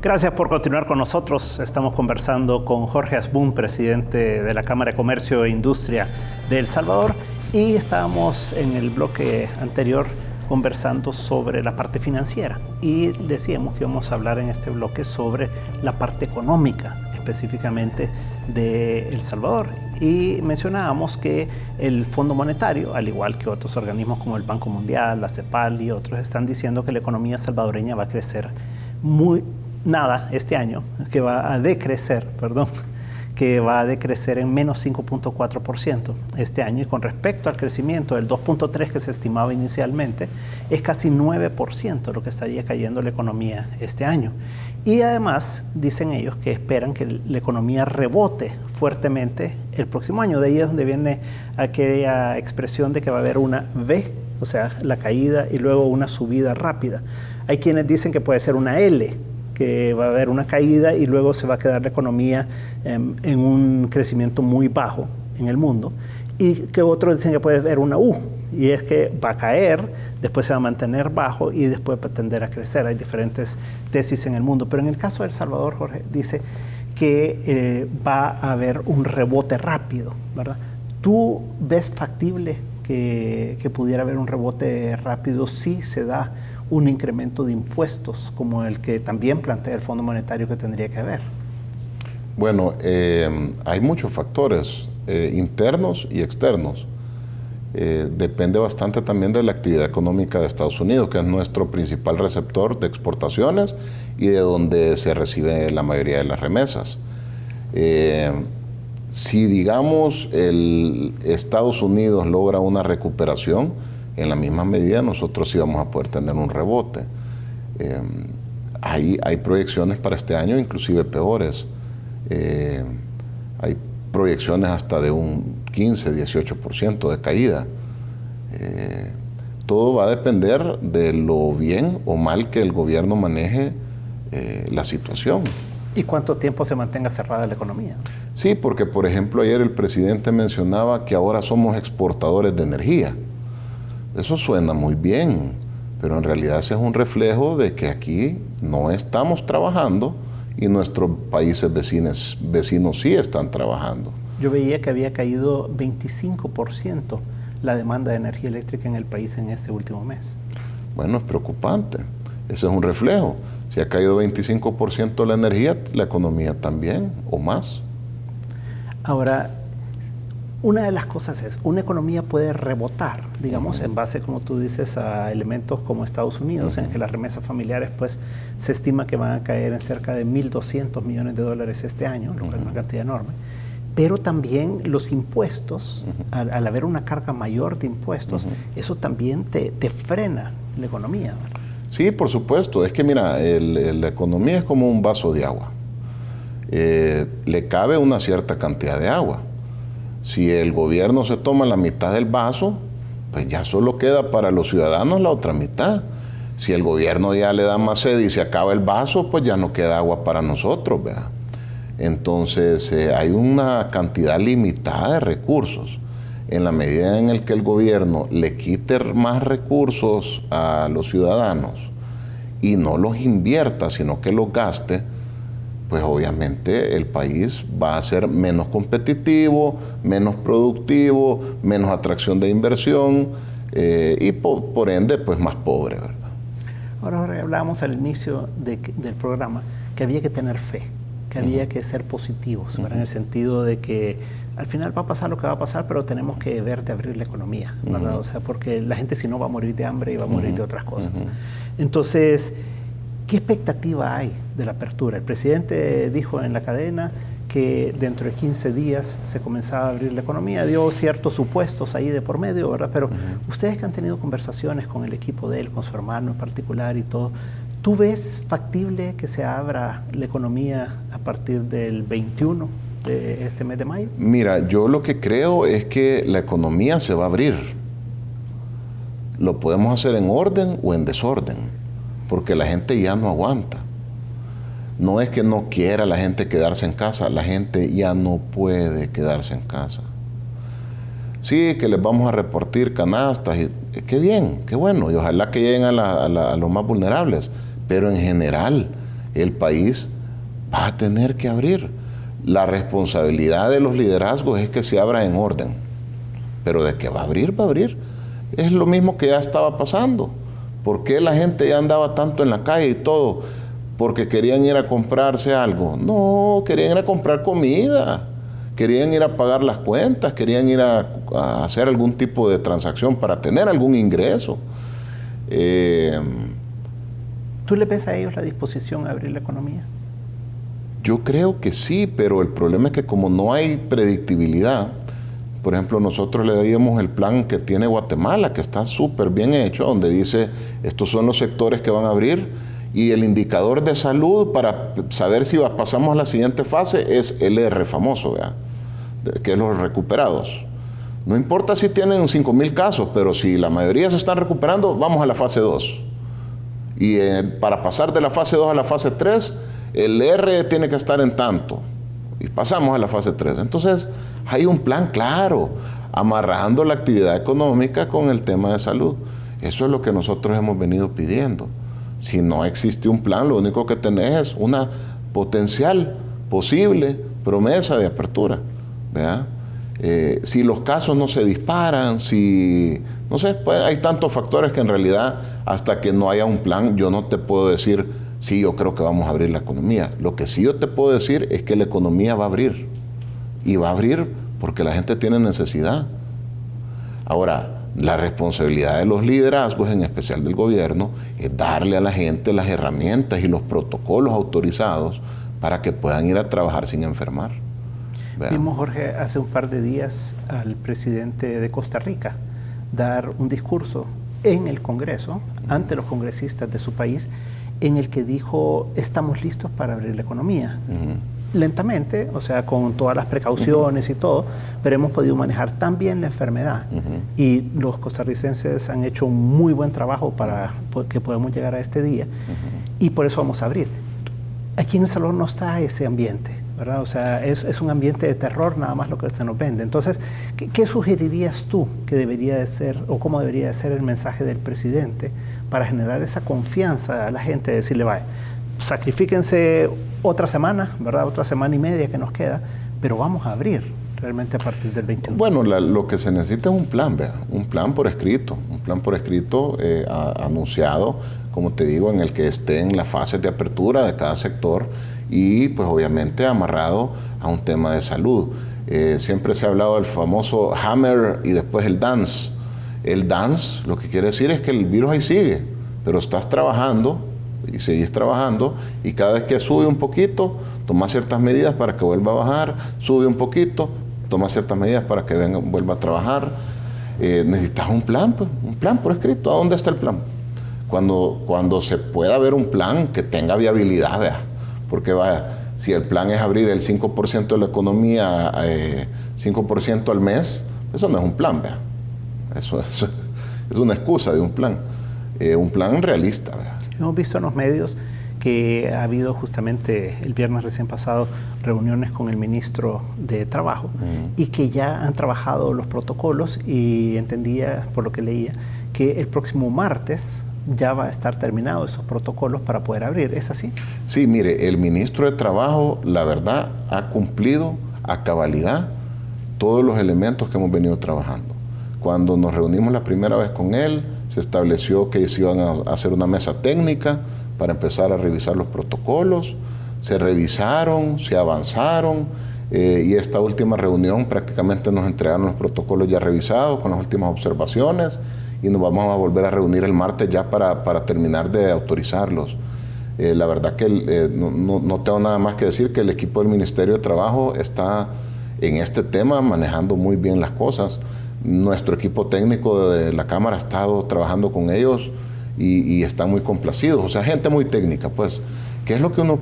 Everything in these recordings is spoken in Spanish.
Gracias por continuar con nosotros. Estamos conversando con Jorge Asbun, presidente de la Cámara de Comercio e Industria de El Salvador, y estábamos en el bloque anterior conversando sobre la parte financiera y decíamos que íbamos a hablar en este bloque sobre la parte económica específicamente de El Salvador, y mencionábamos que el Fondo Monetario, al igual que otros organismos como el Banco Mundial, la CEPAL y otros, están diciendo que la economía salvadoreña va a crecer este año, que va a decrecer en menos 5.4% este año, y con respecto al crecimiento del 2.3% que se estimaba inicialmente, es casi 9% lo que estaría cayendo la economía este año. Y además dicen ellos que esperan que la economía rebote fuertemente el próximo año. De ahí es donde viene aquella expresión de que va a haber una V, o sea, la caída y luego una subida rápida. Hay quienes dicen que puede ser una L, que va a haber una caída y luego se va a quedar la economía en un crecimiento muy bajo en el mundo, y que otros dicen que puede haber una U, y es que va a caer, después se va a mantener bajo y después va a tender a crecer. Hay diferentes tesis en el mundo, pero en el caso de El Salvador, Jorge, dice que va a haber un rebote rápido, ¿verdad? ¿Tú ves factible que pudiera haber un rebote rápido si se da un incremento de impuestos como el que también plantea el Fondo Monetario que tendría que haber? Bueno, hay muchos factores internos y externos. Depende bastante también de la actividad económica de Estados Unidos, que es nuestro principal receptor de exportaciones y de donde se recibe la mayoría de las remesas. Si, digamos, Estados Unidos logra una recuperación, en la misma medida nosotros sí vamos a poder tener un rebote. Hay proyecciones para este año inclusive peores. Hay proyecciones hasta de un 15-18% de caída. Todo va a depender de lo bien o mal que el gobierno maneje la situación. ¿Y cuánto tiempo se mantenga cerrada la economía? Sí, porque por ejemplo ayer el presidente mencionaba que ahora somos exportadores de energía. Eso suena muy bien, pero en realidad ese es un reflejo de que aquí no estamos trabajando y nuestros países vecinos sí están trabajando. Yo veía que había caído 25% la demanda de energía eléctrica en el país en este último mes. Bueno, es preocupante. Ese es un reflejo. Si ha caído 25% la energía, la economía también, o más. Ahora, una de las cosas es, una economía puede rebotar, digamos, en base, como tú dices, a elementos como Estados Unidos, en que las remesas familiares, pues, se estima que van a caer en cerca de $1.200 millones este año, lo que es una cantidad enorme. Pero también los impuestos, al haber una carga mayor de impuestos, eso también te frena la economía, ¿verdad? Sí, por supuesto. Es que, mira, la economía es como un vaso de agua. Le cabe una cierta cantidad de agua. Si el gobierno se toma la mitad del vaso, pues ya solo queda para los ciudadanos la otra mitad. Si el gobierno ya le da más sed y se acaba el vaso, pues ya no queda agua para nosotros, ¿verdad? Entonces hay una cantidad limitada de recursos. En la medida en la que el gobierno le quite más recursos a los ciudadanos y no los invierta, sino que los gaste, pues obviamente el país va a ser menos competitivo, menos productivo, menos atracción de inversión y por ende pues más pobre, ¿verdad? Ahora hablábamos al inicio del programa que había que tener fe, que había que ser positivos, ¿verdad? En el sentido de que al final va a pasar lo que va a pasar, pero tenemos que ver de abrir la economía, ¿verdad? O sea, porque la gente si no va a morir de hambre y va a morir de otras cosas. Entonces, ¿qué expectativa hay de la apertura? El presidente dijo en la cadena que dentro de 15 días se comenzaba a abrir la economía, dio ciertos supuestos ahí de por medio, ¿verdad? Pero ustedes que han tenido conversaciones con el equipo de él, con su hermano en particular y todo, ¿tú ves factible que se abra la economía a partir del 21 de este mes de mayo? Mira, yo lo que creo es que la economía se va a abrir. Lo podemos hacer en orden o en desorden, porque la gente ya no aguanta. No es que no quiera la gente quedarse en casa, la gente ya no puede quedarse en casa. Sí, que les vamos a repartir canastas, y, qué bien, qué bueno, y ojalá que lleguen a los más vulnerables, pero en general el país va a tener que abrir. La responsabilidad de los liderazgos es que se abra en orden. Pero de que va a abrir, va a abrir. Es lo mismo que ya estaba pasando. ¿Por qué la gente ya andaba tanto en la calle y todo? Porque querían ir a comprarse algo. No, querían ir a comprar comida. Querían ir a pagar las cuentas, querían ir a hacer algún tipo de transacción para tener algún ingreso. ¿Tú le ves a ellos la disposición a abrir la economía? Yo creo que sí, pero el problema es que como no hay predictibilidad, por ejemplo, nosotros le daríamos el plan que tiene Guatemala, que está súper bien hecho, donde dice, estos son los sectores que van a abrir, y el indicador de salud para saber si pasamos a la siguiente fase es el R famoso, ¿verdad? Que es los recuperados. No importa si tienen 5,000 casos, pero si la mayoría se están recuperando, vamos a la fase 2. Y para pasar de la fase 2 a la fase 3, el R tiene que estar en tanto. Y pasamos a la fase 3. Entonces, hay un plan claro, amarrando la actividad económica con el tema de salud. Eso es lo que nosotros hemos venido pidiendo. Si no existe un plan, lo único que tenés es una potencial, posible promesa de apertura, ¿verdad? Si los casos no se disparan, si, no sé, pues hay tantos factores que en realidad hasta que no haya un plan yo no te puedo decir, sí, yo creo que vamos a abrir la economía. Lo que sí yo te puedo decir es que la economía va a abrir. Y va a abrir porque la gente tiene necesidad. Ahora, la responsabilidad de los liderazgos, en especial del gobierno, es darle a la gente las herramientas y los protocolos autorizados para que puedan ir a trabajar sin enfermar. Vimos, Jorge, hace un par de días al presidente de Costa Rica dar un discurso en el Congreso, ante los congresistas de su país, en el que dijo, estamos listos para abrir la economía. Lentamente, o sea, con todas las precauciones y todo, pero hemos podido manejar tan bien la enfermedad y los costarricenses han hecho un muy buen trabajo para que podamos llegar a este día y por eso vamos a abrir. Aquí en El Salvador no está ese ambiente, ¿verdad? O sea, es un ambiente de terror nada más lo que se nos vende. Entonces, ¿qué sugerirías tú que debería de ser o cómo debería de ser el mensaje del presidente para generar esa confianza a la gente, de decirle, vaya, sacrifíquense otra semana, ¿verdad? Otra semana y media que nos queda, pero vamos a abrir realmente a partir del 21. Bueno, lo que se necesita es un plan, ¿verdad? Un plan por escrito, anunciado, como te digo, en el que estén las fases de apertura de cada sector y pues obviamente amarrado a un tema de salud. Siempre se ha hablado del famoso hammer y después el dance. El dance lo que quiere decir es que el virus ahí sigue, pero estás trabajando y seguís trabajando y cada vez que sube un poquito, toma ciertas medidas para que vuelva a bajar, sube un poquito, toma ciertas medidas para que vuelva a trabajar. Necesitas un plan por escrito. ¿A dónde está el plan? Cuando se pueda ver un plan que tenga viabilidad, ¿verdad? Porque vaya, si el plan es abrir el 5% de la economía, 5% al mes, eso no es un plan, ¿verdad? Eso es una excusa de un plan realista, ¿verdad? Hemos visto en los medios que ha habido justamente el viernes recién pasado reuniones con el ministro de Trabajo y que ya han trabajado los protocolos y entendía, por lo que leía, que el próximo martes ya va a estar terminado esos protocolos para poder abrir. ¿Es así? Sí, mire, el ministro de Trabajo, la verdad, ha cumplido a cabalidad todos los elementos que hemos venido trabajando. Cuando nos reunimos la primera vez con él, se estableció que se iban a hacer una mesa técnica para empezar a revisar los protocolos. Se revisaron, se avanzaron y esta última reunión prácticamente nos entregaron los protocolos ya revisados con las últimas observaciones y nos vamos a volver a reunir el martes ya para terminar de autorizarlos. La verdad que no tengo nada más que decir que el equipo del Ministerio de Trabajo está en este tema manejando muy bien las cosas. Nuestro equipo técnico de la Cámara ha estado trabajando con ellos y están muy complacidos. O sea, gente muy técnica, pues, que es lo que uno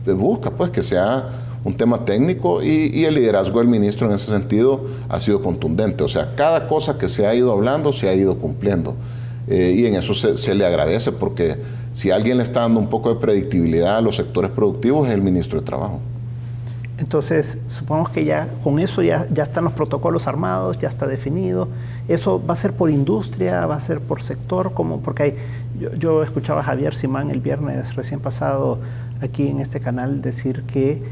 busca, pues, que sea un tema técnico y el liderazgo del ministro en ese sentido ha sido contundente. O sea, cada cosa que se ha ido hablando se ha ido cumpliendo. Y en eso se le agradece porque si alguien le está dando un poco de predictibilidad a los sectores productivos es el ministro de Trabajo. Entonces, supongamos que ya con eso ya están los protocolos armados, ya está definido. ¿Eso va a ser por industria, va a ser por sector? Porque yo escuchaba a Javier Simán el viernes recién pasado aquí en este canal decir que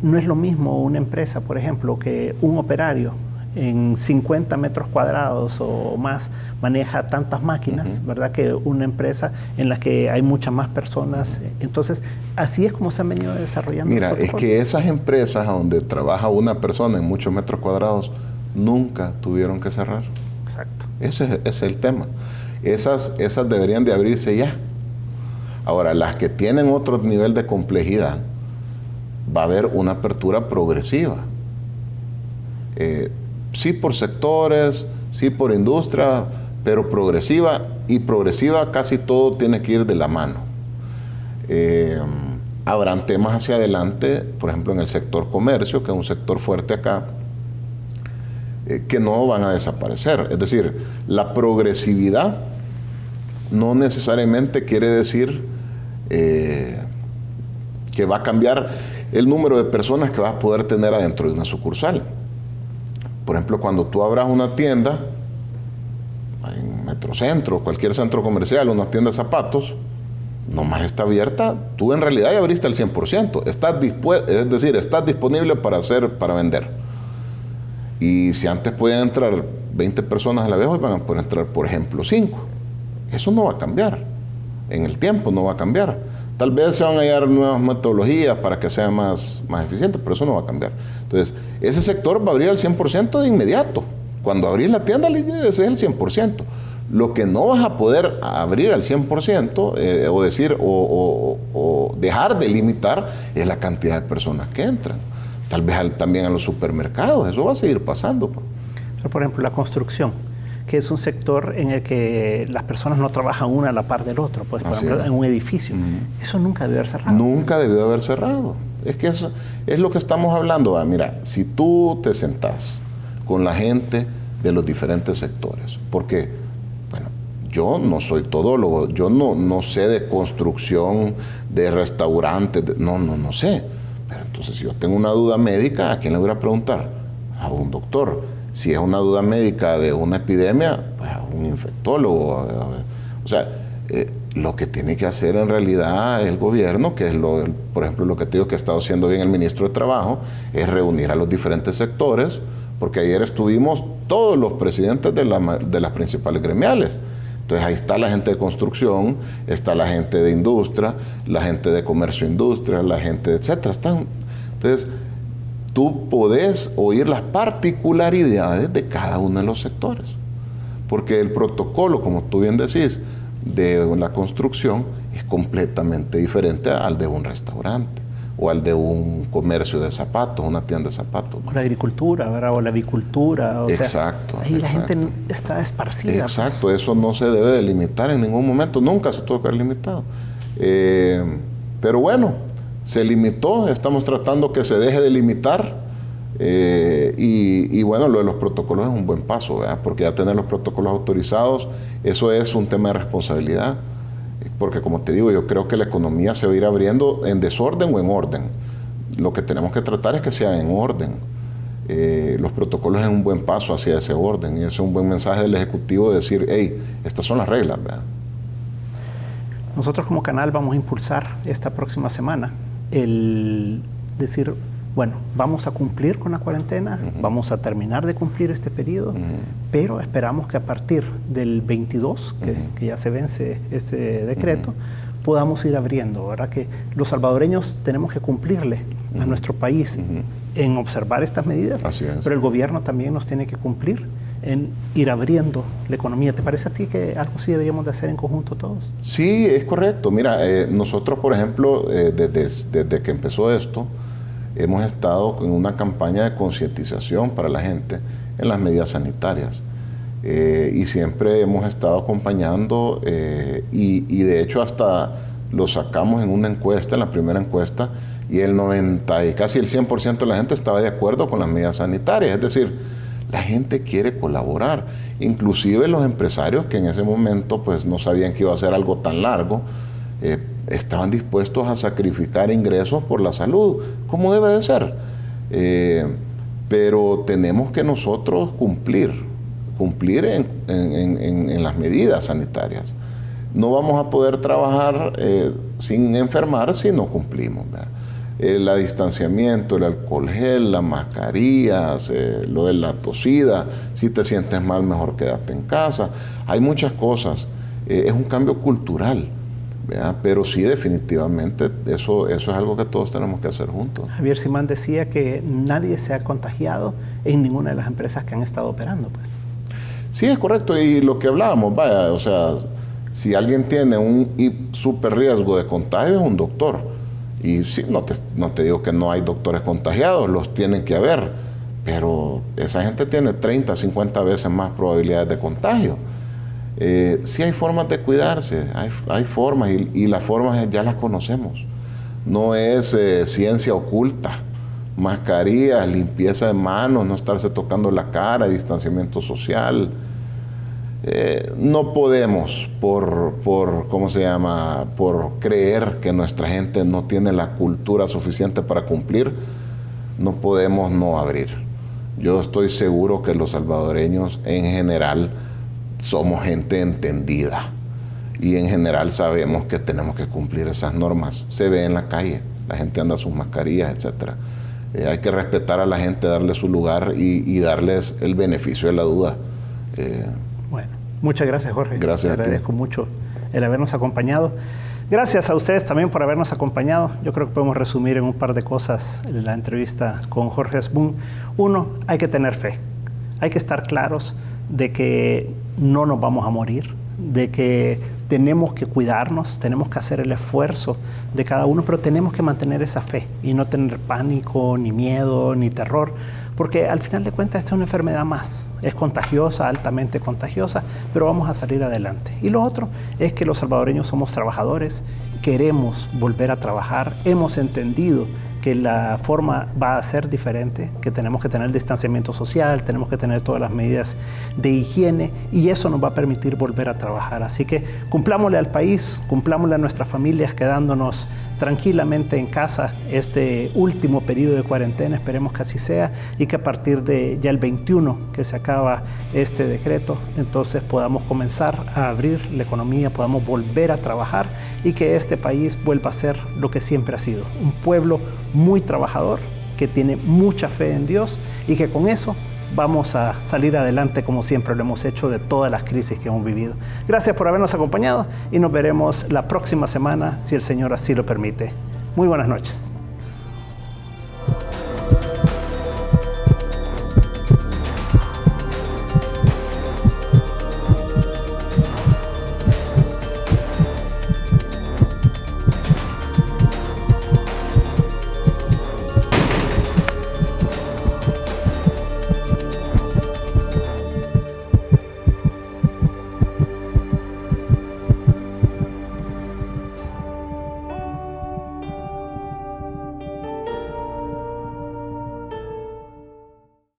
no es lo mismo una empresa, por ejemplo, que un operario en 50 metros cuadrados o más maneja tantas máquinas, ¿verdad? Que una empresa en la que hay muchas más personas. Entonces, así es como se han venido desarrollando. Mira, es que esas empresas donde trabaja una persona en muchos metros cuadrados nunca tuvieron que cerrar. Exacto. Ese es el tema. Esas deberían de abrirse ya. Ahora, las que tienen otro nivel de complejidad, va a haber una apertura progresiva. Sí por sectores, sí por industria, pero progresiva, y progresiva casi todo tiene que ir de la mano. Habrán temas hacia adelante, por ejemplo en el sector comercio, que es un sector fuerte acá, que no van a desaparecer. Es decir, la progresividad no necesariamente quiere decir que va a cambiar el número de personas que vas a poder tener adentro de una sucursal. Por ejemplo, cuando tú abras una tienda en Metrocentro, cualquier centro comercial, una tienda de zapatos, nomás está abierta, tú en realidad ya abriste el 100%. Es decir, estás disponible para vender. Y si antes podían entrar 20 personas a la vez, hoy van a poder entrar, por ejemplo, 5. Eso no va a cambiar. En el tiempo no va a cambiar. Tal vez se van a hallar nuevas metodologías para que sea más eficiente, pero eso no va a cambiar. Entonces, ese sector va a abrir al 100% de inmediato. Cuando abrís la tienda, ese es el 100%. Lo que no vas a poder abrir al 100%, o decir, o dejar de limitar, es la cantidad de personas que entran. Tal vez también a los supermercados, eso va a seguir pasando. Pero, por ejemplo, la construcción, que es un sector en el que las personas no trabajan una a la par del otro, pues, por ejemplo, en un edificio. Eso nunca debió haber cerrado. Nunca debió haber cerrado. Es que eso es lo que estamos hablando. Mira, si tú te sentás con la gente de los diferentes sectores, porque, bueno, yo no soy todólogo, yo no sé de construcción, de restaurantes, no sé. Pero entonces, si yo tengo una duda médica, ¿a quién le voy a preguntar? A un doctor. Si es una duda médica de una epidemia, pues a un infectólogo. O sea, lo que tiene que hacer en realidad el gobierno, que es, por ejemplo, lo que te digo que ha estado haciendo bien el ministro de Trabajo, es reunir a los diferentes sectores, porque ayer estuvimos todos los presidentes de las principales gremiales. Entonces ahí está la gente de construcción, está la gente de industria, la gente de comercio e industria, la gente de etcétera. Entonces, tú podés oír las particularidades de cada uno de los sectores. Porque el protocolo, como tú bien decís, de la construcción es completamente diferente al de un restaurante o al de un comercio de zapatos, una tienda de zapatos. O la agricultura, ¿verdad? O la avicultura. Exacto. Ahí la gente está esparcida. Exacto, pues. Eso no se debe delimitar en ningún momento, nunca se tuvo que haber limitado. Pero bueno, se limitó, estamos tratando que se deje de limitar, y bueno, lo de los protocolos es un buen paso, ¿verdad? Porque ya tener los protocolos autorizados, eso es un tema de responsabilidad, porque como te digo, yo creo que la economía se va a ir abriendo en desorden o en orden. Lo que tenemos que tratar es que sea en orden. Los protocolos es un buen paso hacia ese orden, y ese es un buen mensaje del Ejecutivo de decir, hey, estas son las reglas, ¿verdad? Nosotros como canal vamos a impulsar esta próxima semana el decir, bueno, vamos a cumplir con la cuarentena, vamos a terminar de cumplir este periodo, pero esperamos que a partir del 22, que ya se vence este decreto, podamos ir abriendo, ¿verdad? Que los salvadoreños tenemos que cumplirle a nuestro país en observar estas medidas, pero el gobierno también nos tiene que cumplir en ir abriendo la economía. ¿Te parece a ti que algo así deberíamos de hacer en conjunto todos? Sí, es correcto. Mira, nosotros, por ejemplo, desde que empezó esto, hemos estado en una campaña de concientización para la gente en las medidas sanitarias. Y siempre hemos estado acompañando, y de hecho hasta lo sacamos en una encuesta, en la primera encuesta, y el 90 y casi el 100% de la gente estaba de acuerdo con las medidas sanitarias. Es decir, la gente quiere colaborar. Inclusive los empresarios que en ese momento pues no sabían que iba a ser algo tan largo, estaban dispuestos a sacrificar ingresos por la salud, como debe de ser. Pero tenemos que nosotros cumplir en las medidas sanitarias. No vamos a poder trabajar sin enfermar si no cumplimos, ¿verdad? El distanciamiento, el alcohol gel, las mascarillas, lo de la tosida, si te sientes mal, mejor quédate en casa. Hay muchas cosas. Es un cambio cultural, ¿verdad? Pero sí, definitivamente, eso es algo que todos tenemos que hacer juntos. Javier Simán decía que nadie se ha contagiado en ninguna de las empresas que han estado operando, pues. Sí, es correcto. Y lo que hablábamos, vaya, o sea, si alguien tiene un super riesgo de contagio, es un doctor. Y sí, no te digo que no hay doctores contagiados, los tienen que haber, pero esa gente tiene 30, 50 veces más probabilidades de contagio. Sí hay formas de cuidarse, hay formas, y las formas ya las conocemos. No es ciencia oculta. Mascarillas, limpieza de manos, no estarse tocando la cara, distanciamiento social. No podemos, ¿cómo se llama?, por creer que nuestra gente no tiene la cultura suficiente para cumplir, no podemos no abrir. Yo estoy seguro que los salvadoreños en general somos gente entendida y en general sabemos que tenemos que cumplir esas normas. Se ve en la calle, la gente anda sus mascarillas, etcétera. Hay que respetar a la gente, darle su lugar y darles el beneficio de la duda. Bueno, muchas gracias, Jorge. Gracias. Te agradezco mucho el habernos acompañado. Gracias a ustedes también por habernos acompañado. Yo creo que podemos resumir en un par de cosas la entrevista con Jorge Asbun. Uno, hay que tener fe. Hay que estar claros de que no nos vamos a morir, de que tenemos que cuidarnos, tenemos que hacer el esfuerzo de cada uno, pero tenemos que mantener esa fe y no tener pánico, ni miedo, ni terror, porque al final de cuentas esta es una enfermedad más. Es contagiosa, altamente contagiosa, pero vamos a salir adelante. Y lo otro es que los salvadoreños somos trabajadores, queremos volver a trabajar, hemos entendido que la forma va a ser diferente, que tenemos que tener distanciamiento social, tenemos que tener todas las medidas de higiene y eso nos va a permitir volver a trabajar. Así que cumplámosle al país, cumplámosle a nuestras familias quedándonos tranquilamente en casa este último periodo de cuarentena, esperemos que así sea y que a partir de ya el 21 que se acaba este decreto, entonces podamos comenzar a abrir la economía, podamos volver a trabajar y que este país vuelva a ser lo que siempre ha sido, un pueblo muy trabajador que tiene mucha fe en Dios y que con eso vamos a salir adelante como siempre lo hemos hecho de todas las crisis que hemos vivido. Gracias por habernos acompañado y nos veremos la próxima semana si el Señor así lo permite. Muy buenas noches.